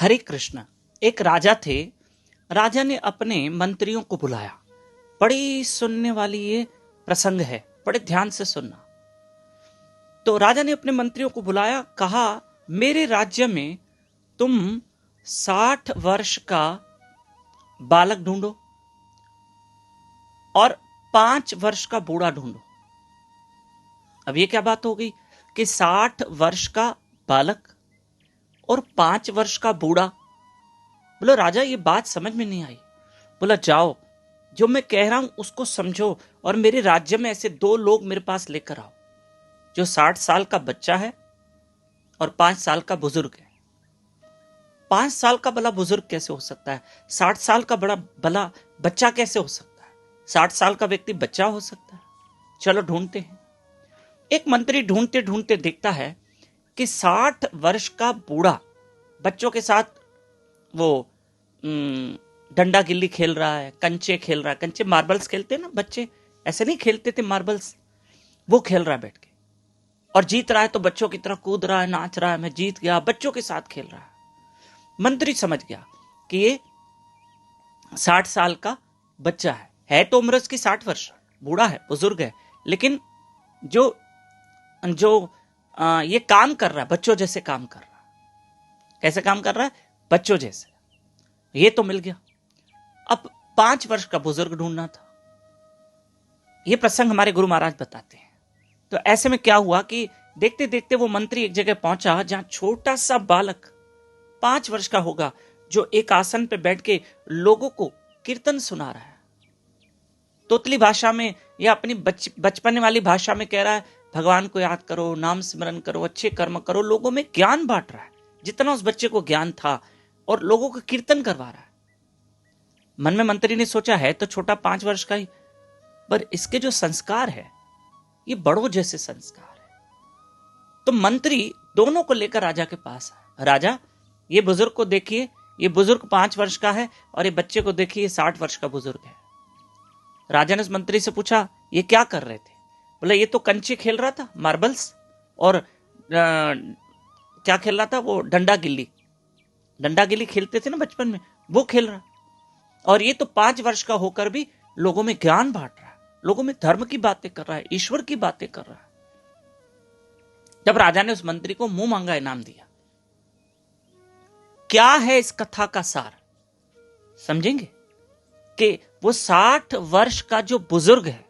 हरे कृष्ण। एक राजा थे। राजा ने अपने मंत्रियों को बुलाया। बड़ी सुनने वाली ये प्रसंग है, बड़े ध्यान से सुनना। तो राजा ने अपने मंत्रियों को बुलाया, कहा मेरे राज्य में तुम 60 वर्ष का बालक ढूंढो और 5 वर्ष का बूढ़ा ढूंढो। अब ये क्या बात हो गई कि 60 वर्ष का बालक और 5 वर्ष का बूढ़ा। बोलो राजा, ये बात समझ में नहीं आई। बोला जाओ, जो मैं कह रहा हूं उसको समझो और मेरे राज्य में ऐसे 2 लोग मेरे पास लेकर आओ, जो 60 साल का बच्चा है और 5 साल का बुजुर्ग है। 5 साल का भला बुजुर्ग कैसे हो सकता है? 60 साल का बड़ा भला बच्चा कैसे हो सकता है? 60 साल का व्यक्ति बच्चा हो सकता है? चलो ढूंढते हैं। एक मंत्री ढूंढते ढूंढते देखता है कि 60 वर्ष का बूढ़ा बच्चों के साथ वो डंडा गिल्ली खेल रहा है, कंचे खेल रहा है। कंचे मार्बल्स खेलते हैं ना बच्चे, ऐसे नहीं खेलते थे मार्बल्स, वो खेल रहा है बैठ के और जीत रहा है। तो बच्चों की तरह कूद रहा है, नाच रहा है, मैं जीत गया, बच्चों के साथ खेल रहा है। मंत्री समझ गया कि ये 60 साल का बच्चा है तो उम्र उसकी 60 वर्ष, बूढ़ा है, बुजुर्ग है, लेकिन जो ये काम कर रहा है बच्चों जैसे काम कर रहा है। कैसे काम कर रहा है? बच्चों जैसे। ये तो मिल गया। अब 5 वर्ष का बुजुर्ग ढूंढना था। ये प्रसंग हमारे गुरु महाराज बताते हैं। तो ऐसे में क्या हुआ कि देखते देखते वो मंत्री एक जगह पहुंचा जहां छोटा सा बालक 5 वर्ष का होगा, जो एक आसन पे बैठ के लोगों को कीर्तन सुना रहा है। तोतली भाषा में या अपनी बचपन वाली भाषा में कह रहा है, भगवान को याद करो, नाम स्मरण करो, अच्छे कर्म करो, लोगों में ज्ञान बांट रहा है जितना उस बच्चे को ज्ञान था, और लोगों को कीर्तन करवा रहा है। मन में मंत्री ने सोचा, है तो छोटा 5 वर्ष का ही, पर इसके जो संस्कार है ये बड़ों जैसे संस्कार है। तो मंत्री दोनों को लेकर राजा के पास आया। राजा, ये बुजुर्ग को देखिए, ये बुजुर्ग 5 वर्ष का है और ये बच्चे को देखिए 60 वर्ष का बुजुर्ग है। राजा ने उस मंत्री से पूछा, ये क्या कर रहे थे? बोले ये तो कंचे खेल रहा था, मार्बल्स, और क्या खेल रहा था वो, डंडा गिल्ली खेलते थे ना बचपन में, वो खेल रहा। और ये तो 5 वर्ष का होकर भी लोगों में ज्ञान बांट रहा है, लोगों में धर्म की बातें कर रहा है, ईश्वर की बातें कर रहा है। जब राजा ने उस मंत्री को मुंह मांगा इनाम दिया। क्या है इस कथा का सार? समझेंगे कि वो 60 वर्ष का जो बुजुर्ग है,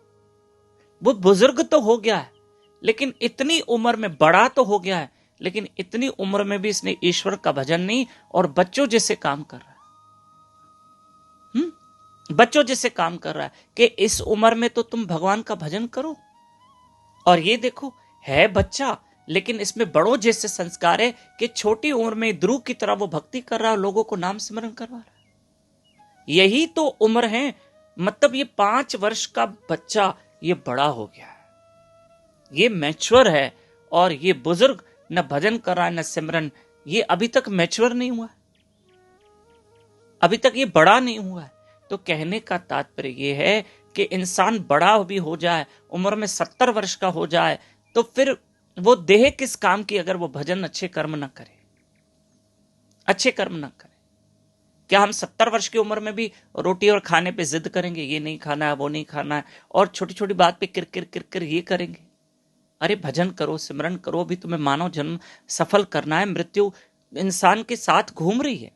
वो बुजुर्ग तो हो गया है, लेकिन इतनी उम्र में बड़ा तो हो गया है, लेकिन इतनी उम्र में भी इसने ईश्वर का भजन नहीं, और बच्चों जैसे काम कर रहा है। बच्चों जैसे काम कर रहा है कि इस उम्र में तो तुम भगवान का भजन करो, और ये देखो है बच्चा, लेकिन इसमें बड़ों जैसे संस्कार है कि छोटी उम्र में ध्रुव की तरह वो भक्ति कर रहा है, लोगों को नाम स्मरण करवा रहा है। यही तो उम्र है। मतलब ये 5 वर्ष का बच्चा ये बड़ा हो गया है, ये मैच्योर है, और ये बुजुर्ग न भजन कर रहा है न सिमरन, ये अभी तक मैच्योर नहीं हुआ है, अभी तक ये बड़ा नहीं हुआ है। तो कहने का तात्पर्य ये है कि इंसान बड़ा भी हो जाए, उम्र में 70 वर्ष का हो जाए, तो फिर वो देह किस काम की अगर वो भजन अच्छे कर्म न करे, अच्छे कर्म न करे। क्या हम 70 वर्ष की उम्र में भी रोटी और खाने पे जिद करेंगे, ये नहीं खाना है, वो नहीं खाना है, और छोटी छोटी बात पे किरकिर ये करेंगे? अरे भजन करो, सिमरन करो, भी तुम्हें मानव जन्म सफल करना है। मृत्यु इंसान के साथ घूम रही है,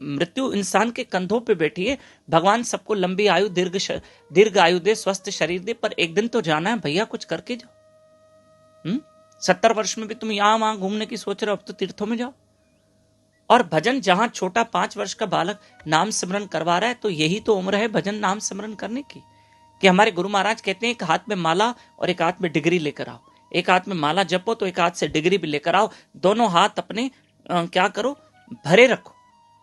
मृत्यु इंसान के कंधों पे बैठी है। भगवान सबको लंबी आयु, दीर्घ आयु दे, स्वस्थ शरीर दे, पर एक दिन तो जाना है भैया, कुछ करके जाओ। 70 वर्ष में भी तुम यहां वहां घूमने की सोच रहे हो, अब तो तीर्थों में जाओ। और भजन जहां छोटा 5 वर्ष का बालक नाम सिमरन करवा रहा है, तो यही तो उम्र है भजन नाम सिमरन करने की। कि हमारे गुरु महाराज कहते हैं, एक हाथ में माला और एक हाथ में डिग्री लेकर आओ। एक हाथ में माला जपो तो एक हाथ से डिग्री भी लेकर आओ। दोनों हाथ अपने क्या करो, भरे रखो,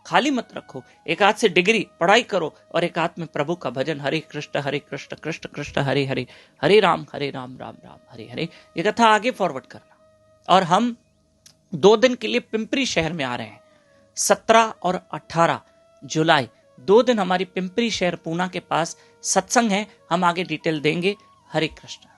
खाली मत रखो। एक हाथ से डिग्री पढ़ाई करो और एक हाथ में प्रभु का भजन, हरे कृष्ण कृष्ण कृष्ण हरे हरे, हरे राम राम राम हरे हरे। ये कथा आगे फॉरवर्ड करना। और हम 2 दिन के लिए पिंपरी शहर में आ रहे हैं, 17 और 18 जुलाई, 2 दिन हमारी पिंपरी शहर पूना के पास सत्संग है। हम आगे डिटेल देंगे। हरे कृष्ण।